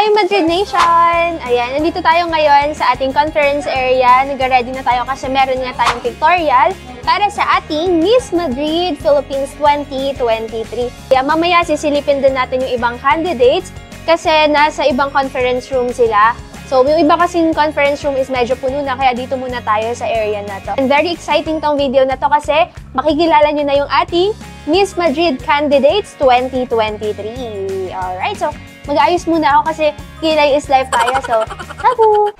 Hi Madrid Nation! Ayan, nandito tayo ngayon sa ating conference area. Nag-ready na tayo kasi meron nga tayong pictorial para sa ating Miss Madrid Philippines 2023. Kaya mamaya sisilipin din natin yung ibang candidates kasi nasa ibang conference room sila. So, yung iba kasing conference room is medyo puno na, kaya dito muna tayo sa area na to. And very exciting tong video na to kasi makikilala nyo na yung ating Miss Madrid Candidates 2023. Alright, so mag-aayos muna ako kasi kilay is life tayo. So, tabu!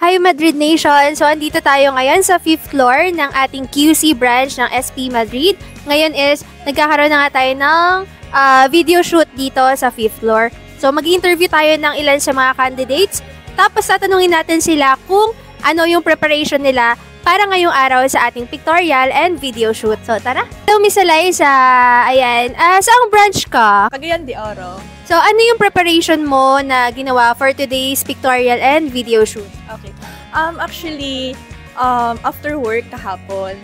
Hi Madrid Nation! So, andito tayo ngayon sa 5th floor ng ating QC branch ng SP Madrid. Ngayon is, nagkakaroon na nga tayo ng video shoot dito sa 5th floor. So, mag-interview tayo ng ilan sa mga candidates. Tapos, tatanungin natin sila kung ano yung preparation nila para ngayong araw sa ating pictorial and video shoot. So, tara! Hello, Miss Eliza! Ayan, saang branch ka? Cagayan de Oro. So, ano yung preparation mo na ginawa for today's pictorial and video shoot? Okay. Actually, after work kahapon,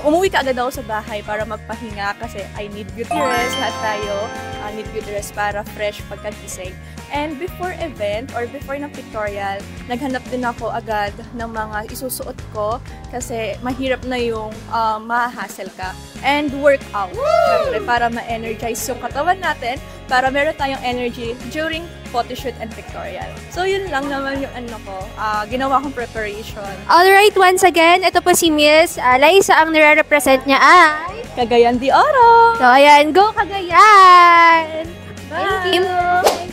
umuwi ka agad ako sa bahay para magpahinga kasi I need beauty rest. Lahat tayo need beauty rest para fresh pagkagising. And before event or before ng pictorial, naghanap din ako agad ng mga isusuot ko kasi mahirap na yung ma-hassle ka. And workout, syempre, para ma-energize yung katawan natin, para meron tayong energy during photoshoot and pictorial. So yun lang naman yung ginawa kong preparation. Alright, once again, ito po si Miss Liza, ang nire-represent niya ay Cagayan de Oro! So ayan, go Cagayan! Thank you!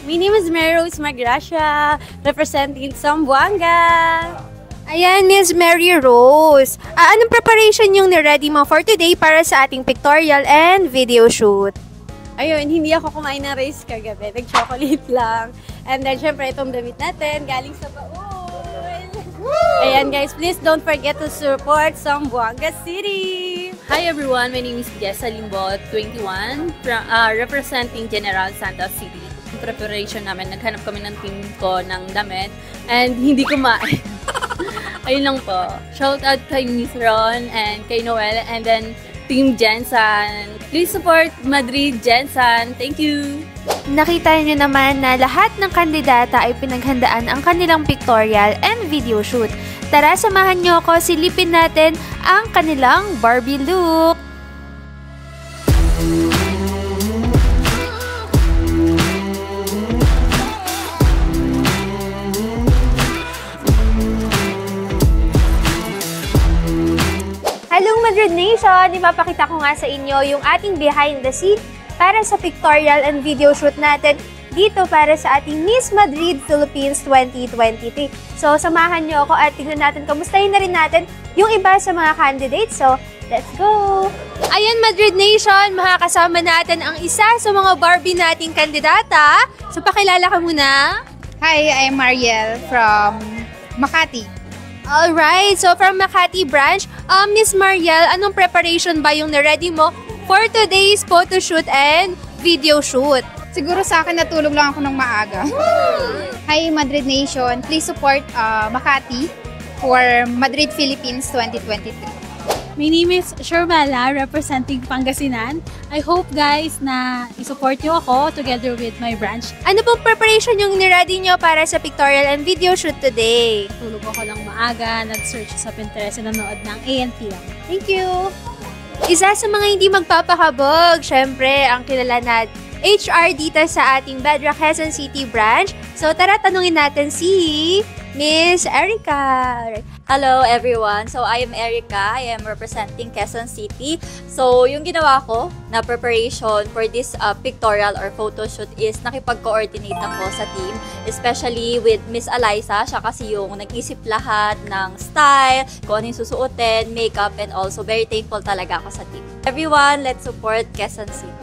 My name is Mary Rose Magracia, representing Zamboanga. Ayan, Miss Mary Rose. Anong preparation yung ni-ready mo for today para sa ating pictorial and video shoot? Ayun, hindi ako kumain ng rice kagabi. Nag-chocolate lang. And then, syempre, itong damit natin, galing sa baon. Ayan, guys, please don't forget to support Zamboanga City. Hi everyone, my name is Jessa Limbot, 21, representing General Santos City. Yung preparation namin, naghanap kami ng team ko ng damit and hindi kumain. Ayun lang po. Shout out kay Miss Ron and kay Noel and then Team Jensen. Please support Madrid Jensen. Thank you! Nakita niyo naman na lahat ng kandidata ay pinaghandaan ang kanilang pictorial and video shoot. Tara, samahan niyo ako, silipin natin ang kanilang Barbie look. Hello Madrid Nation! Ipapakita ko nga sa inyo yung ating behind the scene para sa pictorial and video shoot natin dito para sa ating Miss Madrid Philippines 2023. So, samahan nyo ako at tignan natin, kamustahin na rin natin yung iba sa mga candidates. So, let's go! Ayan, Madrid Nation, makakasama natin ang isa sa mga Barbie nating kandidata. So, pakilala ka muna. Hi, I'm Mariel from Makati. Alright, so from Makati branch, Miss Mariel, anong preparation ba yung na-ready mo for today's photoshoot and video shoot? Siguro sa akin natulog lang ako ng maaga. Hi, Madrid Nation. Please support Makati for Madrid Philippines 2023. My name is Shermala, representing Pangasinan. I hope guys na isupport nyo ako together with my branch. Ano pong preparation yung ni-ready nyo para sa pictorial and video shoot today? Tulog ako ng maaga, nag-search sa Pinterest, nanonood ng ANPM. Thank you! Isa sa mga hindi magpapakabog, syempre, ang kilala na HR dito sa ating Bedrock Quezon City branch. So tara, tanungin natin si Miss Erica. Hello everyone! So I am Erica. I am representing Quezon City. So yung ginawa ko na preparation for this pictorial or photo shoot is nakipag-coordinate ako sa team. Especially with Miss Eliza. Siya kasi yung nag-isip lahat ng style, kung ano yung susuotin, makeup, and also very thankful talaga ako sa team. Everyone, let's support Quezon City.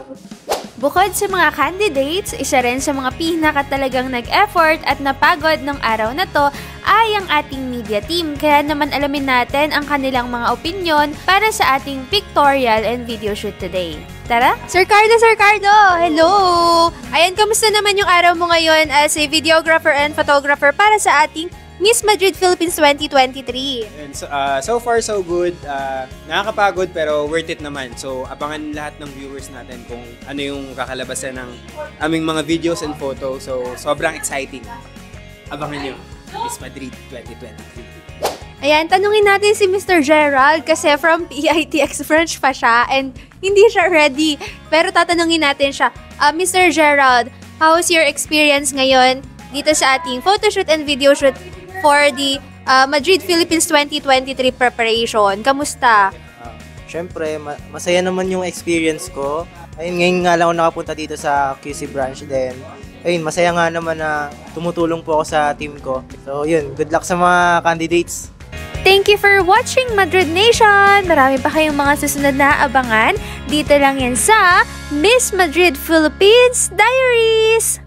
Bukod sa mga candidates, isa rin sa mga pinaka talagang nag-effort at napagod ng araw na to ay ang ating media team. Kaya naman alamin natin ang kanilang mga opinyon para sa ating pictorial and video shoot today. Tara! Sir Cardo! Hello! Ayan, kamusta naman yung araw mo ngayon as a videographer and photographer para sa ating Miss Madrid Philippines 2023? And so far, so good. Nakakapagod pero worth it naman. So, abangan lahat ng viewers natin kung ano yung kakalabasan ng aming mga videos and photos. So, sobrang exciting. Abangan nyo, Miss Madrid 2023. Ayan, tanungin natin si Mr. Gerald kasi from PITX French pa siya and hindi siya ready. Pero tatanungin natin siya, Mr. Gerald, how's your experience ngayon dito sa ating photoshoot and video shoot for the Madrid Philippines 2023 preparation? Kamusta? Siyempre, masaya naman yung experience ko. Ayun, ngayon nga lang ako nakapunta dito sa QC branch din. Ayun, masaya nga naman na tumutulong po ako sa team ko. So, yun, good luck sa mga candidates. Thank you for watching, Madrid Nation! Marami pa kayong mga susunod na abangan. Dito lang yan sa Miss Madrid Philippines Diaries!